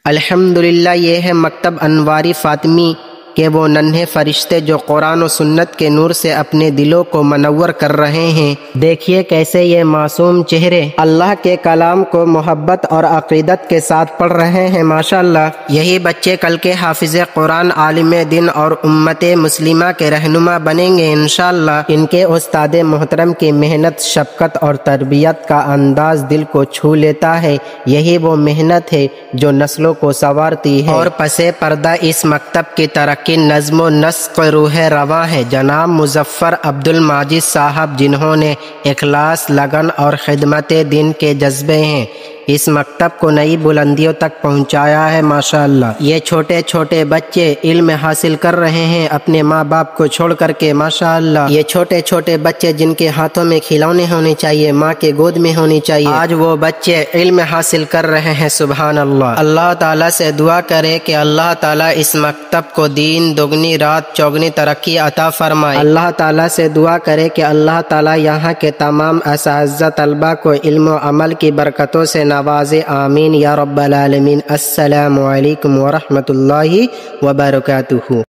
الحمدللہ یہ ہے مکتب انواری فاطمی کہ وہ ننھے فرشتے جو قرآن و سنت کے نور سے اپنے دلوں کو منور کر رہے ہیں۔ دیکھیے کیسے یہ معصوم چہرے اللہ کے کلام کو محبت اور عقیدت کے ساتھ پڑھ رہے ہیں ماشاءاللہ۔ یہی بچے کل کے حافظ قرآن، عالم دین اور امت مسلمہ کے رہنما بنیں گے انشاءاللہ۔ ان کے استاد محترم کی محنت، شفقت اور تربیت کا انداز دل کو چھو لیتا ہے۔ یہی وہ محنت ہے جو نسلوں کو سنوارتی ہے اور پسے پردہ اس مکتب کی ترقی نظم و نسق روح رواں ہے جناب مظفر عبدالماجد صاحب، جنہوں نے اخلاص، لگن اور خدمت دین کے جذبے ہیں اس مکتب کو نئی بلندیوں تک پہنچایا ہے ماشاءاللہ۔ یہ چھوٹے چھوٹے بچے علم حاصل کر رہے ہیں اپنے ماں باپ کو چھوڑ کر کے ماشاءاللہ۔ یہ چھوٹے چھوٹے بچے جن کے ہاتھوں میں کھلونے ہونے چاہیے، ماں کے گود میں ہونی چاہیے، آج وہ بچے علم حاصل کر رہے ہیں سبحان اللہ۔ اللہ تعالیٰ سے دعا کرے کہ اللہ تعالیٰ اس مکتب کو دین دگنی رات چوگنی ترقی عطا فرمائے۔ اللہ تعالیٰ سے دعا کرے کہ اللہ تعالیٰ یہاں کے تمام اساتذہ طلبہ کو علم و عمل کی برکتوں سے نوازے، آمین یا رب العالمین۔ السلام علیکم ورحمۃ اللہ وبرکاتہ۔